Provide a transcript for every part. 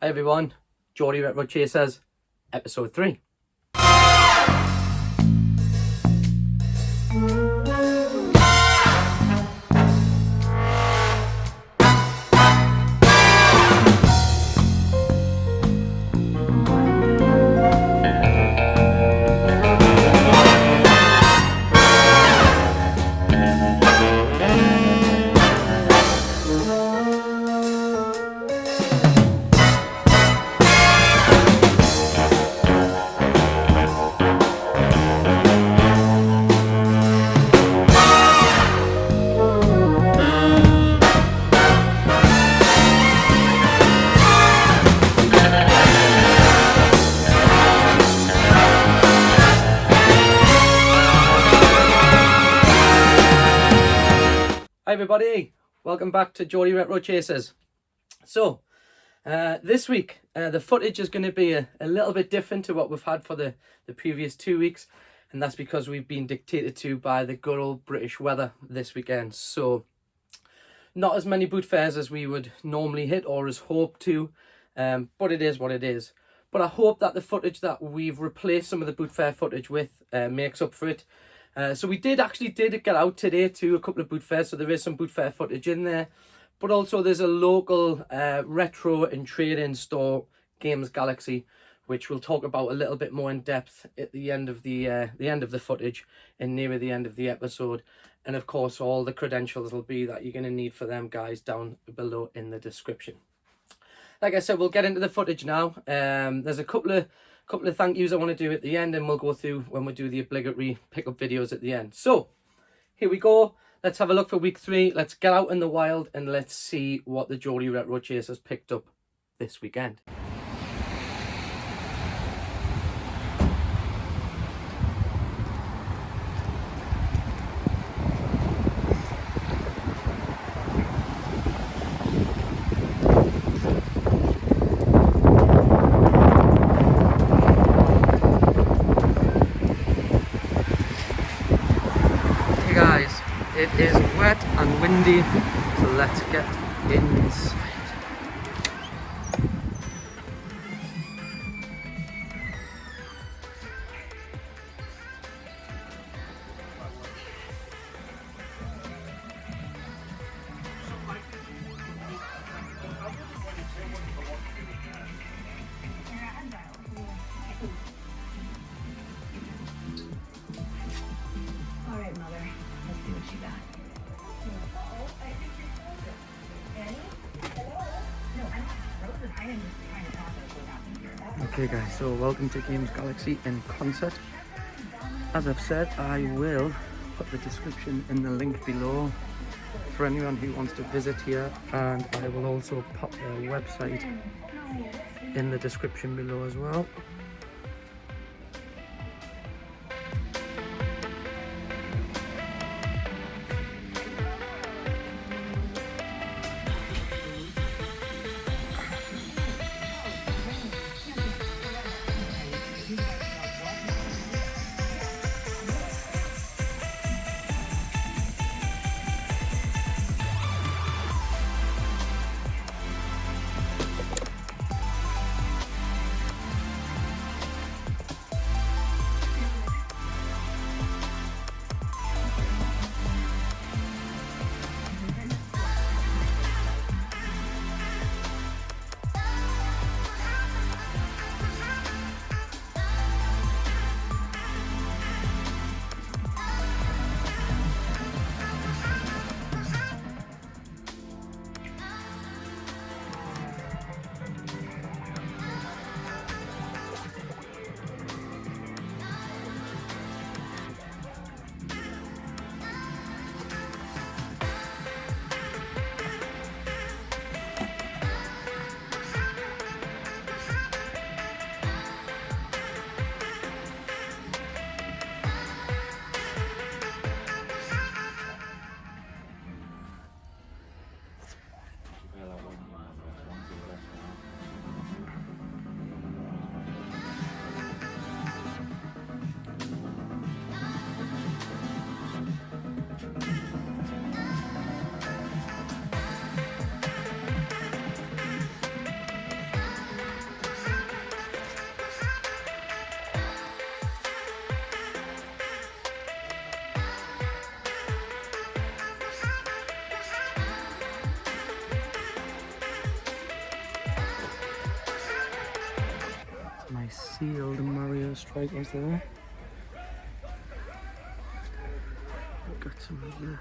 Hi everyone, Geordie Retrochasers, episode 3. Hi everybody, welcome back to Geordie Retrochasers. So, this week, the footage is going to be a little bit different to what we've had for the previous 2 weeks. And that's because we've been dictated to by the good old British weather this weekend. So, not as many boot fairs as we would normally hit or as hoped to. But it is what it is. But I hope that the footage that we've replaced some of the boot fair footage with makes up for it. So we did get out today to a couple of boot fairs, so there is some boot fair footage in there, but also there's a local retro and trade-in store, Games Galaxy, which we'll talk about a little bit more in depth at the end of the footage and nearer the end of the episode. And of course, all the credentials will be that you're going to need for them guys down below in the description. Like I said, we'll get into the footage now. There's a couple of thank yous I want to do at the end, and we'll go through when we do the obligatory pickup videos at the end. So here we go. Let's have a look for week 3. Let's get out in the wild and let's see what the Geordie Retrochasers picked up this weekend. Guys, it is wet and windy, so let's get inside. Okay guys, so welcome to Games Galaxy in concert. As I've said, I will put the description in the link below for anyone who wants to visit here, and I will also pop their website in the description below as well. Sealed and Mario strikers there. Got some of the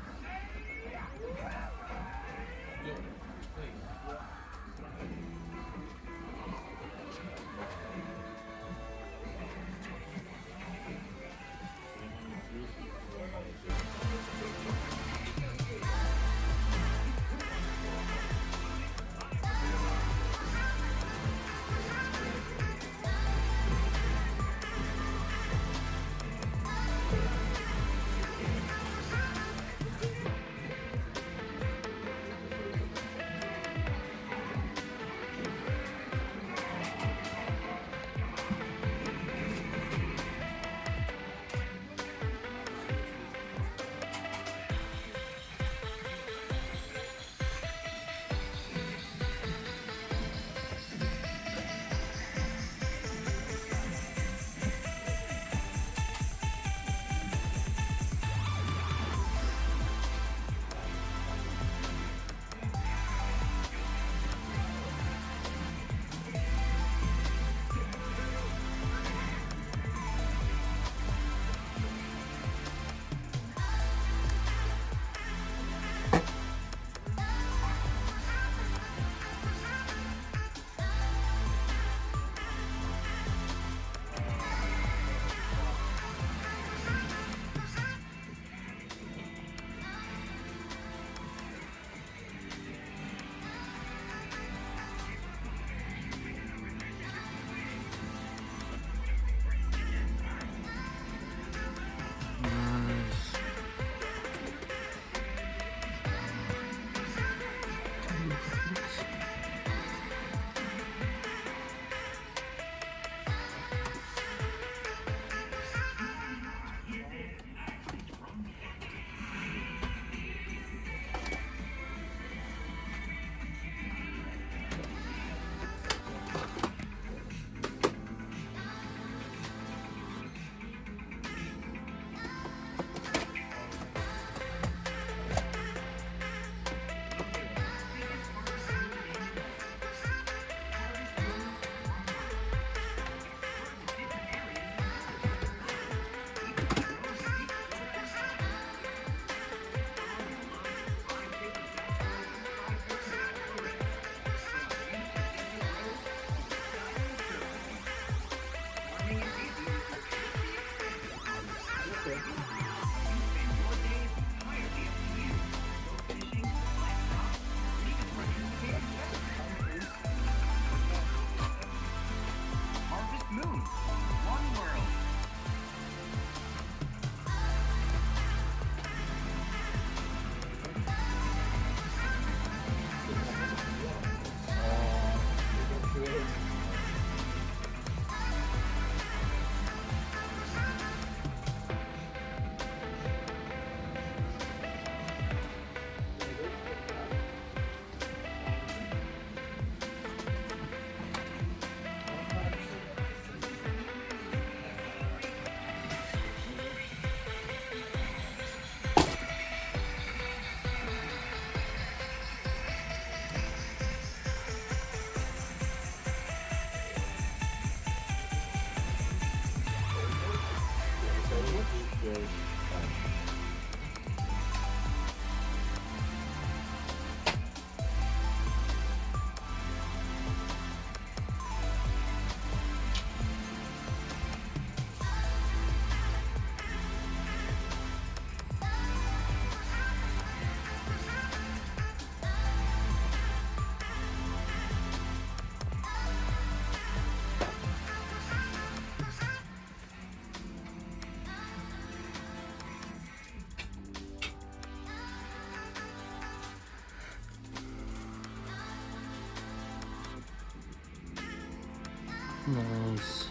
nice.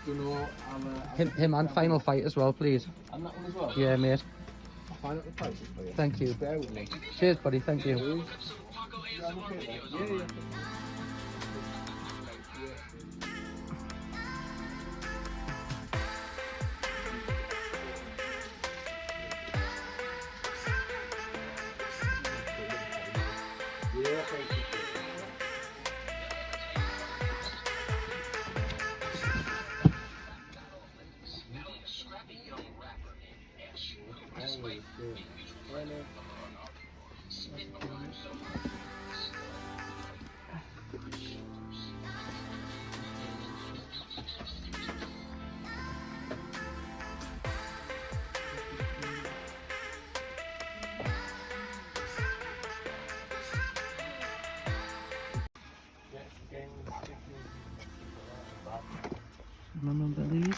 Him and Final Fight as well, please. And that one as well? Yeah, mate. I'll find out the prices for you. Thank you. Bear with me. Cheers, buddy. Thank you. Yeah, I'm okay with that. Yeah. Remember these?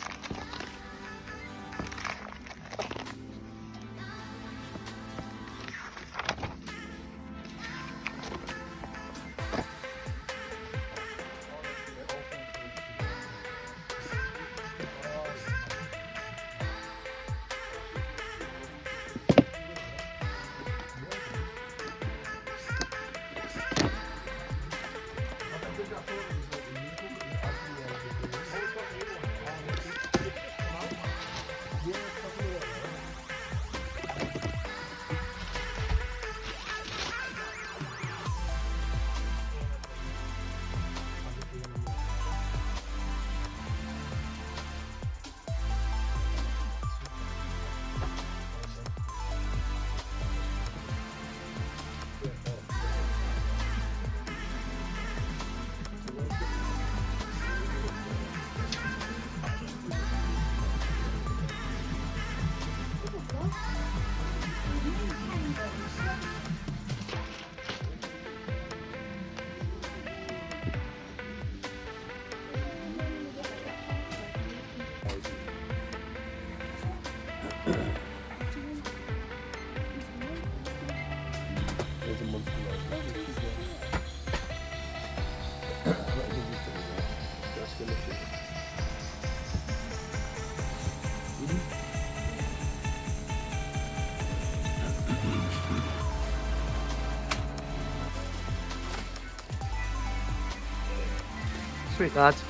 Sweet lads.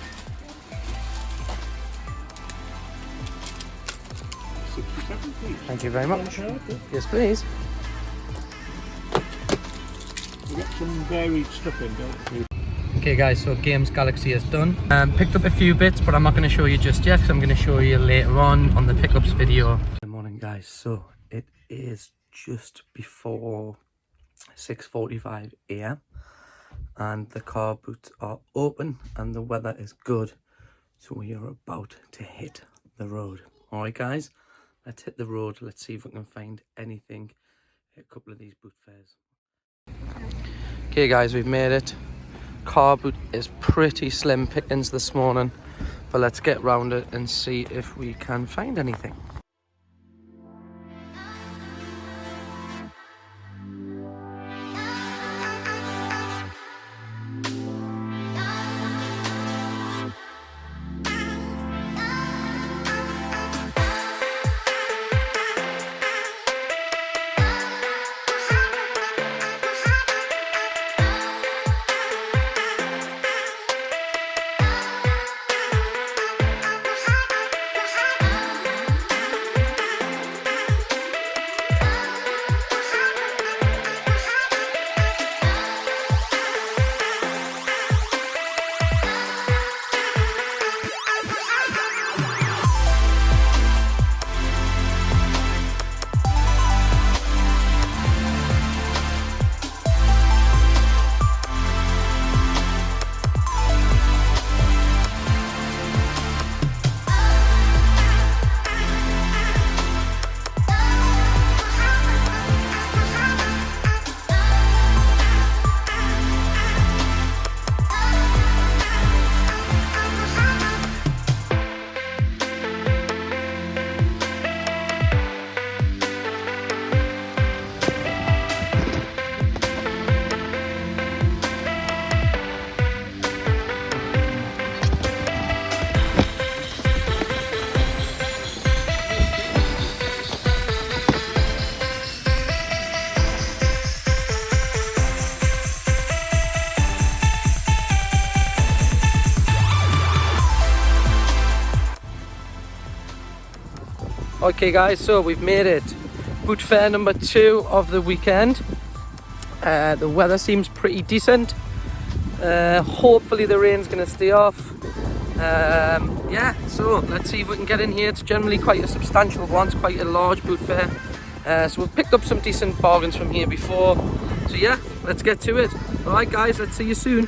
Thank you very much. Yes, please. We get some varied stuff in, don't we? Okay guys, so Games Galaxy is done. Picked up a few bits, but I'm not going to show you just yet because I'm going to show you later on the pickups video. Good morning guys, so it is just before 6:45 AM and the car boots are open and the weather is good, so we are about to hit the road. Alright guys, let's hit the road. Let's see if we can find anything at a couple of these boot fairs. Okay guys, we've made it. Car boot is pretty slim pickings this morning, but let's get round it and see if we can find anything. Okay guys, so we've made it. Boot fair number 2 of the weekend. The weather seems pretty decent. Hopefully the rain's going to stay off. Yeah, so let's see if we can get in here. It's generally quite a substantial one, it's quite a large boot fair. So we've picked up some decent bargains from here before. So yeah, let's get to it. Alright guys, let's see you soon.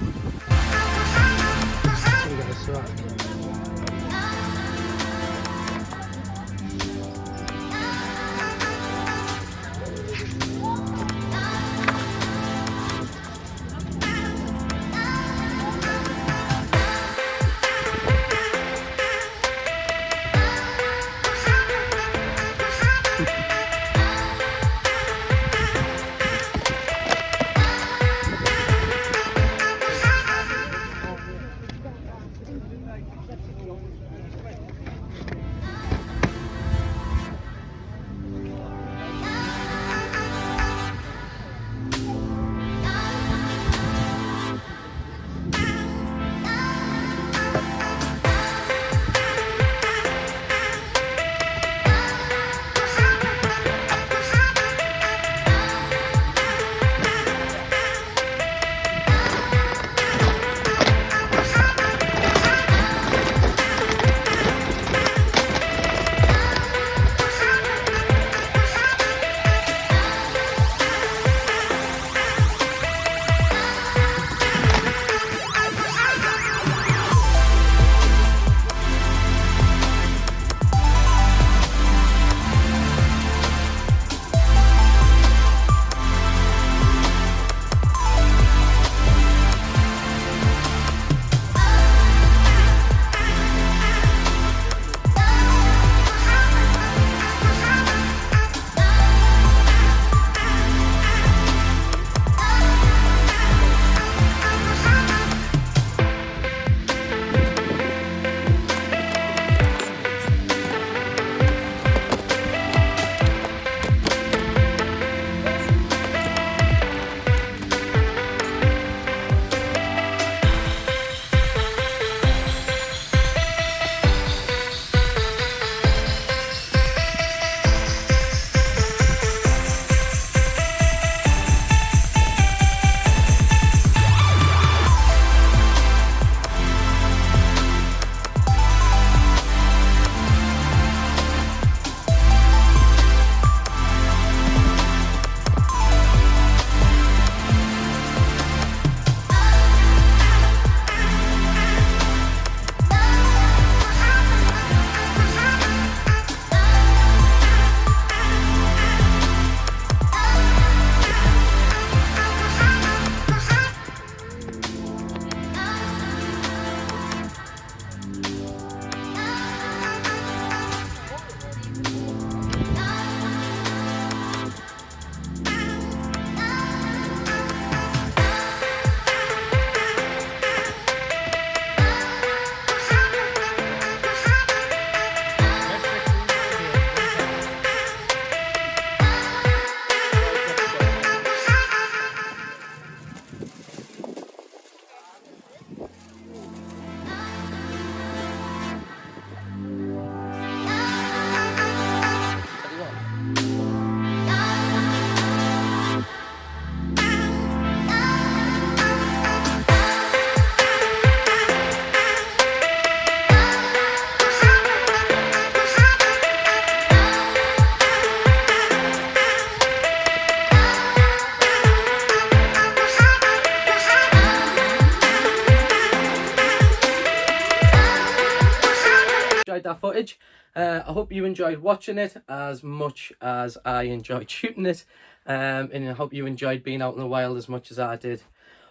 Enjoyed that footage. I hope you enjoyed watching it as much as I enjoyed shooting it, and I hope you enjoyed being out in the wild as much as I did.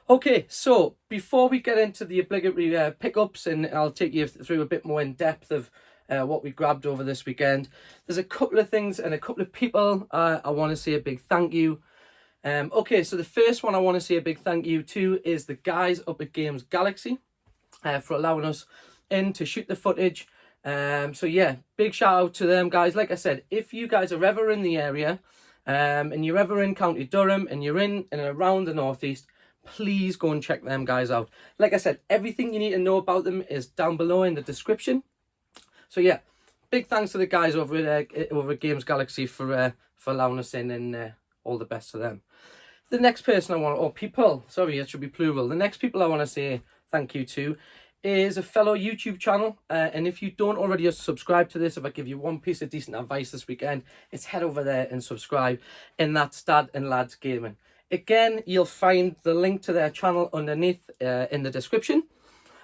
Okay, so before we get into the obligatory pickups, and I'll take you through a bit more in depth of what we grabbed over this weekend, there's a couple of things and a couple of people I want to say a big thank you. Okay, so the first one I want to say a big thank you to is the guys up at Games Galaxy for allowing us in to shoot the footage. So yeah, big shout out to them guys. Like I said, if you guys are ever in the area and you're ever in County Durham and you're in and around the northeast, please go and check them guys out. Like I said, everything you need to know about them is down below in the description. So yeah, big thanks to the guys over at Games Galaxy for allowing us in, and all the best to them. The next person I want, or people, sorry, it should be plural. The next people I want to say thank you to is a fellow YouTube channel. And if you don't already subscribe to this, if I give you one piece of decent advice this weekend, it's head over there and subscribe. And that's Dad and Lads Gaming. Again, you'll find the link to their channel underneath in the description.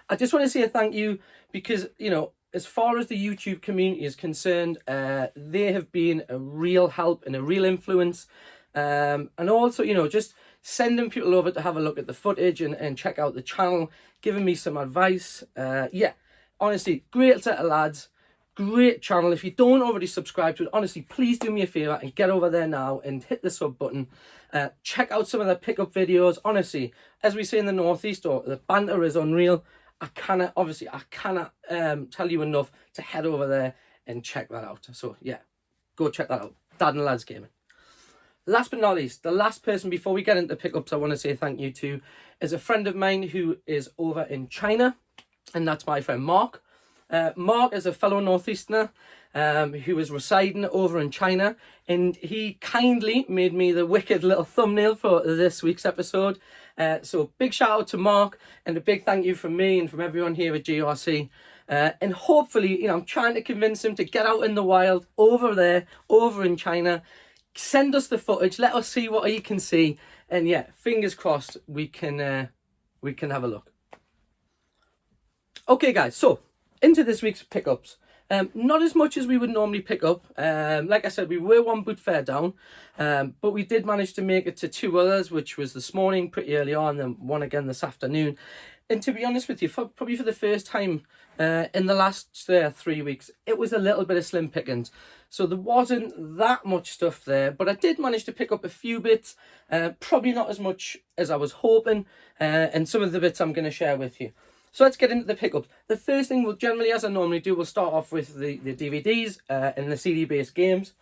I just want to say a thank you because, you know, as far as the YouTube community is concerned, they have been a real help and a real influence. And also, you know, just sending people over to have a look at the footage and check out the channel, giving me some advice. Yeah, honestly, great set of lads, great channel. If you don't already subscribe to it, honestly, please do me a favour and get over there now and hit the sub button. Check out some of their pickup videos. Honestly, as we say in the Northeast, or the banter is unreal. I cannot tell you enough to head over there and check that out. So yeah, go check that out. Dad and Lads Gaming. Last but not least, the last person before we get into pickups I want to say thank you to is a friend of mine who is over in China, and that's my friend Mark. Mark is a fellow Northeasterner who is residing over in China, and he kindly made me the wicked little thumbnail for this week's episode. So big shout out to Mark, and a big thank you from me and from everyone here at GRC. And hopefully, you know, I'm trying to convince him to get out in the wild over there, over in China. Send us the footage, let us see what he can see, and yeah, fingers crossed we can have a look. Okay guys, so into this week's pickups. Not as much as we would normally pick up. Like I said, we were one boot fare down, but we did manage to make it to two others, which was this morning pretty early on, and one again this afternoon. And to be honest with you, probably for the first time in the last 3 weeks, it was a little bit of slim pickings. So there wasn't that much stuff there, but I did manage to pick up a few bits, probably not as much as I was hoping, and some of the bits I'm going to share with you. So let's get into the pickups. The first thing we'll generally, as I normally do, we'll start off with the DVDs and the CD-based games.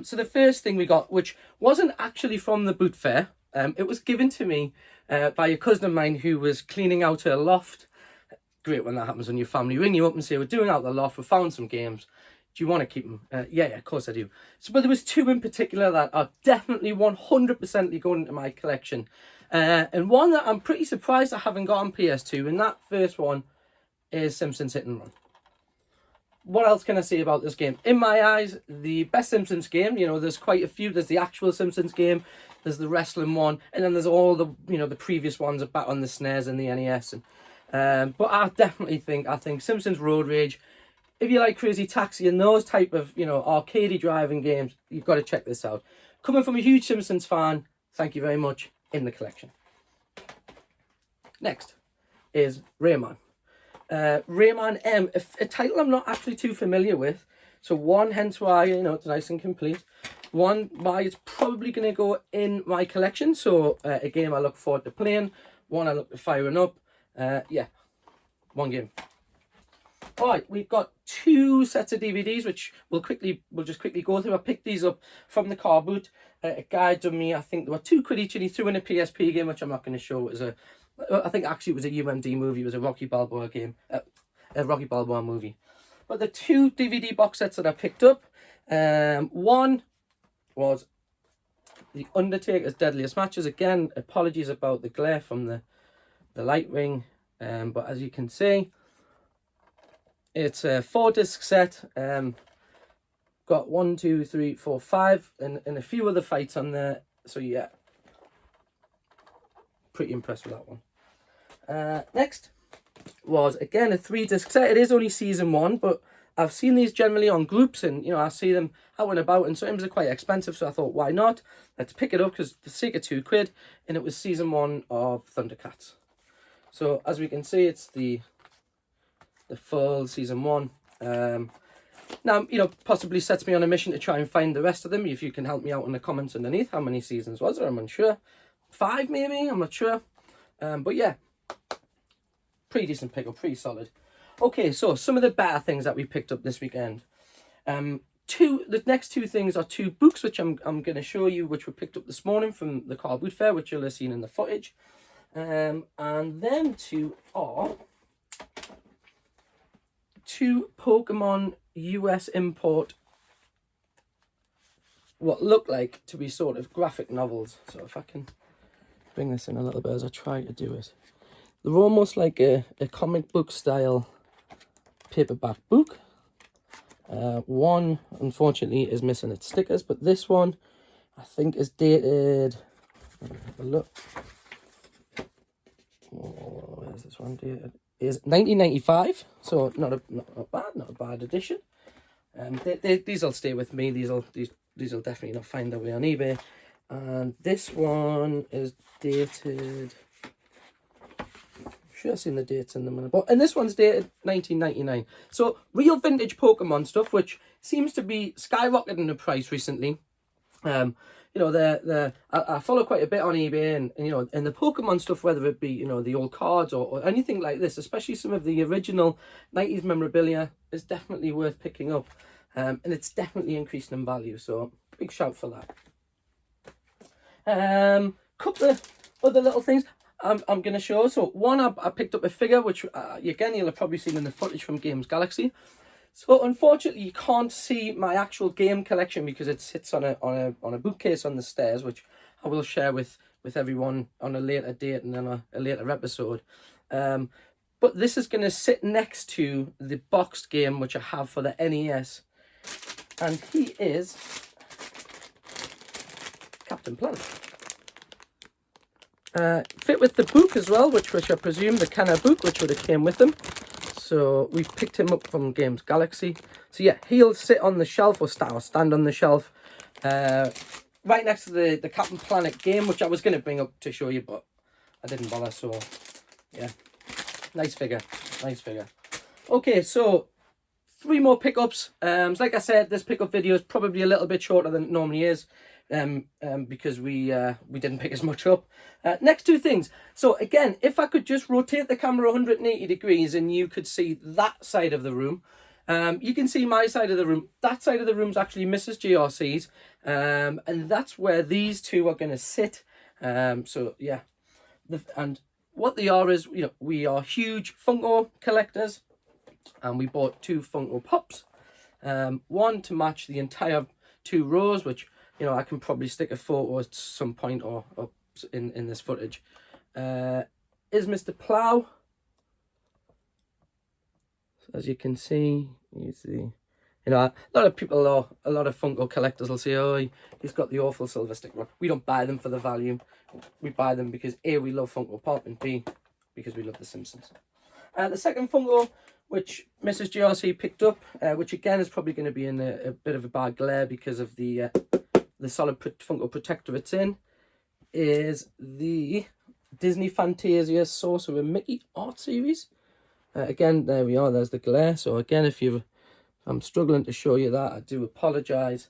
So the first thing we got, which wasn't actually from the boot fair, it was given to me by a cousin of mine who was cleaning out her loft. Great when that happens when your family ring you up and say, we're doing out the loft, we found some games. Do you want to keep them? Yeah, of course I do. So, but there was two in particular that are definitely 100% going into my collection. And one that I'm pretty surprised I haven't got on PS2, and that first one is Simpsons Hit and Run. What else can I say about this game? In my eyes, the best Simpsons game, you know, there's quite a few. There's the actual Simpsons game, there's the wrestling one, and then there's all the, you know, the previous ones are back on the SNES and the NES. And but I definitely think Simpsons Road Rage, if you like Crazy Taxi and those type of, you know, arcadey driving games, you've got to check this out. Coming from a huge Simpsons fan, thank you very much, in the collection. Next is Rayman. Rayman M, a title I'm not actually too familiar with. So one, hence why, you know, it's nice and complete. One, why it's probably going to go in my collection. So a game I look forward to playing. One I look to firing up. Yeah, one game. All right, we've got two sets of DVDs, which we'll just quickly go through. I picked these up from the car boot. A guy done me, I think they were £2 each, and he threw in a PSP game, which I'm not going to show. It was I think actually it was a UMD movie. It was a Rocky Balboa game, a Rocky Balboa movie. But the two DVD box sets that I picked up, one was The Undertaker's Deadliest Matches. Again, apologies about the glare from the light ring, but as you can see, it's a 4-disc set. Got 1, 2, 3, 4, 5, and a few other fights on there. So yeah, pretty impressed with that one. Next was again a 3-disc set. It is only season 1, but I've seen these generally on groups, and you know, I see them out and about, and sometimes they're quite expensive. So I thought, why not? Let's pick it up, because for the sake of £2, and it was season 1 of Thundercats. So as we can see, it's the full season 1. Now, you know, possibly sets me on a mission to try and find the rest of them. If you can help me out in the comments underneath, how many seasons was there? I'm unsure. 5 maybe, I'm not sure. But yeah, pretty decent pickup, pretty solid. Okay, so some of the better things that we picked up this weekend. The next two things are two books, which I'm going to show you, which were picked up this morning from the car boot fair, which you'll have seen in the footage. And then two are two Pokemon US import, what look like to be sort of graphic novels. So if I can bring this in a little bit as I try to do it. They're almost like a comic book style paperback book. One, unfortunately, is missing its stickers, but this one, I think, is dated. Let me have a look. Oh, where's this one dated? Is 1995, so not a bad edition. These will stay with me. These will definitely not find their way on eBay. And this one is dated. Should have seen the dates in them, and this one's dated 1999. So real vintage Pokemon stuff, which seems to be skyrocketing in price recently. You know, I follow quite a bit on eBay, and you know, and the Pokemon stuff, whether it be, you know, the old cards or anything like this, especially some of the original 90s memorabilia, is definitely worth picking up, and it's definitely increasing in value. So big shout for that. Couple of other little things I'm going to show. So one, I picked up a figure, which again, you'll have probably seen in the footage from Games Galaxy. So unfortunately, you can't see my actual game collection because it sits on a bookcase on the stairs, which I will share with everyone on a later date and then a later episode. But this is going to sit next to the boxed game which I have for the NES, and he is Captain Planet. Fit with the book as well, which I presume the Kenner book, which would have came with them. So we've picked him up from Games Galaxy. So yeah, he'll sit on the shelf or stand on the shelf, right next to the Captain Planet game, which I was going to bring up to show you, but I didn't bother. So yeah, nice figure, nice figure. Okay, so 3 more pickups. So like I said, this pickup video is probably a little bit shorter than it normally is. Because we didn't pick as much up. Next 2 things. So again, if I could just rotate the camera 180 degrees and you could see that side of the room, you can see my side of the room. That side of the room is actually Mrs. GRC's, and that's where these 2 are going to sit. So yeah, and what they are is, you know, we are huge Funko collectors, and we bought 2 Funko Pops, one to match the entire 2 rows, which, you know, I can probably stick a photo at some point or in this footage. Is Mr. Plow. So as you can see, you know, a lot of people, or a lot of Funko collectors will say, oh, he's got the awful silver sticker. We don't buy them for the value. We buy them because A, we love Funko Pop, and B, because we love The Simpsons. The second Funko, which Mrs. GRC picked up, which again is probably going to be in a bit of a bad glare because of the solid Funko protector it's in, is the Disney Fantasia Sorcerer Mickey art series. Again, there we are, there's the glare. So again, if I'm struggling to show you that, I do apologise.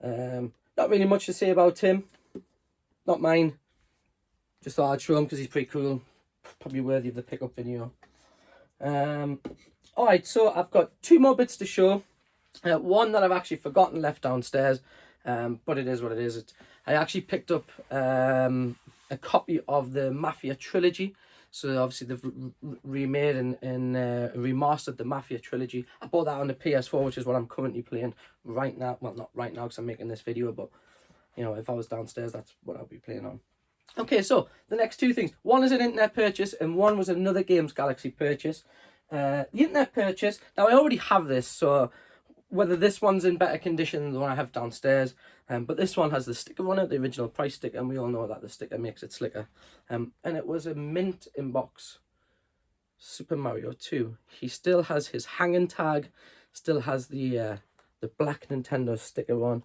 Not really much to say about him. Not mine. Just thought I'd show him because he's pretty cool. Probably worthy of the pickup video. Alright, so I've got 2 more bits to show. One that I've actually forgotten left downstairs. But it is what it is. I actually picked up a copy of the Mafia trilogy. So obviously they've remade and remastered the Mafia trilogy. I bought that on the PS4, which is what I'm currently playing right now. Well, not right now because I'm making this video, but you know, if I was downstairs, that's what I'll be playing on. Okay, so the next 2 things. One is an internet purchase, and one was another Games Galaxy purchase. The internet purchase. Now I already have this, so whether this one's in better condition than the one I have downstairs, but this one has the sticker on it, the original price sticker, and we all know that the sticker makes it slicker. And it was a mint inbox Super Mario 2. He still has his hanging tag, still has the black Nintendo sticker on,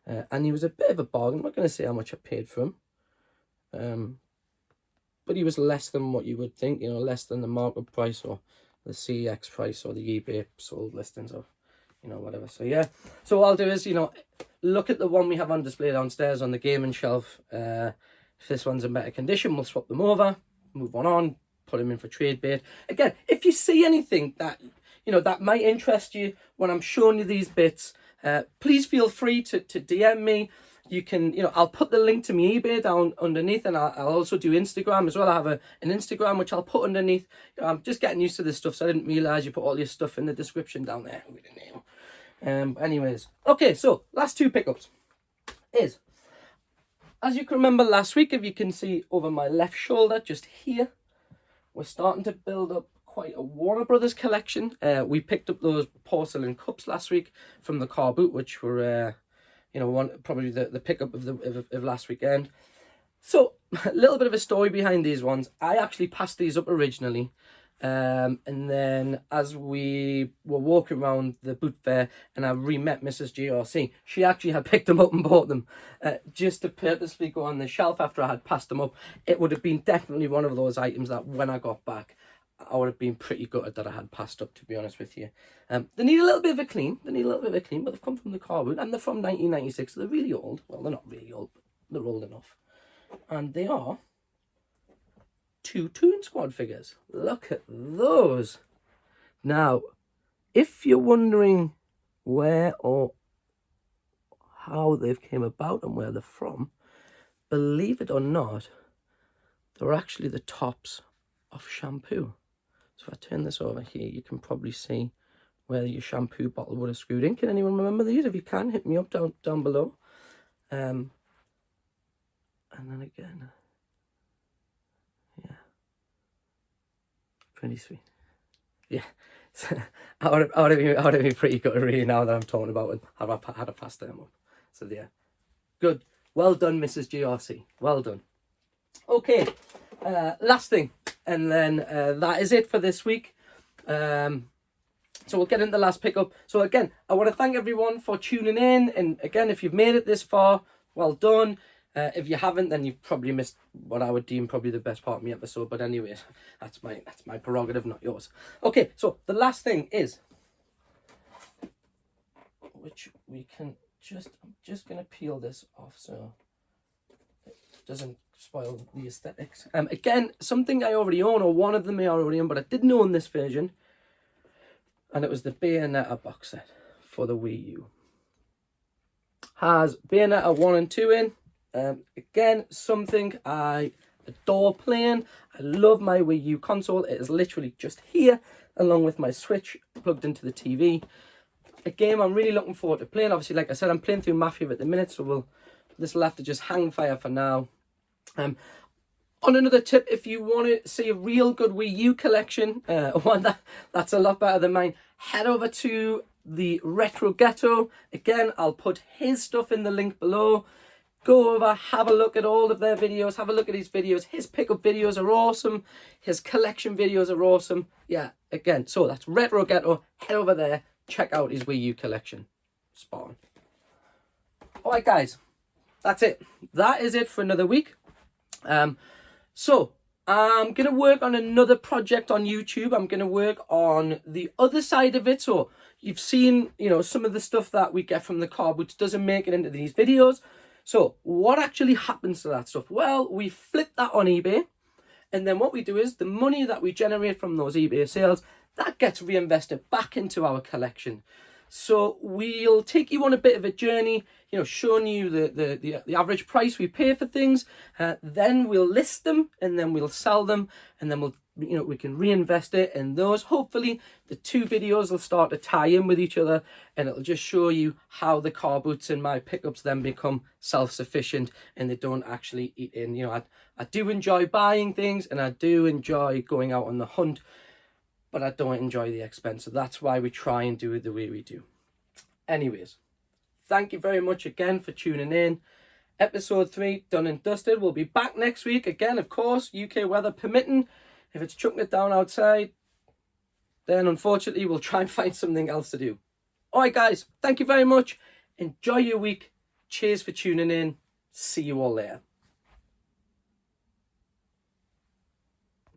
and he was a bit of a bargain. I'm not going to say how much I paid for him, but he was less than what you would think, you know, less than the markup price or the CEX price or the eBay sold listings of, you know, whatever. So yeah, so what I'll do is, you know, look at the one we have on display downstairs on the gaming shelf. If this one's in better condition, we'll swap them over, move on, put them in for trade bait. Again, if you see anything that, you know, that might interest you when I'm showing you these bits, please feel free to DM me. you can, I'll put the link to my eBay down underneath, and I'll also do Instagram as well. I have an Instagram which I'll put underneath. I'm just getting used to this stuff, so I didn't realise you put all your stuff in the description down there with the name. Anyways, okay, so last two pickups is, as you can remember last week, if you can see over my left shoulder, just here, we're starting to build up quite a Warner Brothers collection. We picked up those porcelain cups last week from the car boot, which were, probably the pickup of last weekend. So a little bit of a story behind these ones. I actually passed these up originally. And then as we were walking around the boot fair and I re-met Mrs. GRC, she actually had picked them up and bought them just to purposely go on the shelf after I had passed them up. It would have been definitely one of those items that when I got back, I would have been pretty gutted that I had passed up, to be honest with you. They need a little bit of a clean. But they've come from the car boot and they're from 1996. So they're really old. Well, they're not really old, but they're old enough. And they are 2 Toon Squad figures. Look at those. Now, if you're wondering where or how they've came about and where they're from, believe it or not, they're actually the tops of shampoo. So if I turn this over here, you can probably see where your shampoo bottle would have screwed in. Can anyone remember these? If you can, hit me up down below. And then again, yeah, pretty sweet. Yeah, I would have been pretty good really now that I'm talking about it. Had I passed them up. So yeah, good. Well done, Mrs. GRC. Well done. Okay, last thing, and then that is it for this week. So we'll get into the last pickup. So again, I want to thank everyone for tuning in, and again, if you've made it this far, well done. If you haven't, then you've probably missed what I would deem probably the best part of my episode. But anyways, that's my prerogative, not yours. Okay, so the last thing is, which we can I'm just gonna peel this off so it doesn't spoil the aesthetics. Again, something I already own, or one of them I already own, but I didn't own this version, and it was the Bayonetta box set for the Wii U. Has Bayonetta 1 and 2 in. Again, something I adore playing. I love my Wii U console. It is literally just here, along with my Switch plugged into the TV. A game I'm really looking forward to playing. Obviously, like I said, I'm playing through Mafia at the minute, so this will have to just hang fire for now. On another tip, if you want to see a real good Wii U collection, one that's a lot better than mine, head over to the Retro Ghetto. Again, I'll put his stuff in the link below. Go over, have a look at all of their videos, have a look at his videos. His pickup videos are awesome. His collection videos are awesome. Yeah, again, so that's Retro Ghetto. Head over there, check out his Wii U collection. Spot on. Alright guys, that's it. That is it for another week. So I'm going to work on another project on YouTube. I'm going to work on the other side of it. So you've seen, some of the stuff that we get from the car boots doesn't make it into these videos. So what actually happens to that stuff? Well, we flip that on eBay. And then what we do is the money that we generate from those eBay sales, that gets reinvested back into our collection. So we'll take you on a bit of a journey, showing you the average price we pay for things. Then we'll list them, and then we'll sell them, and then we can reinvest it in those. Hopefully the two videos will start to tie in with each other, and it'll just show you how the car boots and my pickups then become self-sufficient and they don't actually eat in. I do enjoy buying things, and I do enjoy going out on the hunt, but I don't enjoy the expense. So that's why we try and do it the way we do. Anyways, thank you very much again for tuning in. Episode 3 done and dusted. We'll be back next week again, of course, UK weather permitting. If it's chucking it down outside, then unfortunately we'll try and find something else to do. Alright guys, thank you very much. Enjoy your week. Cheers for tuning in. See you all later.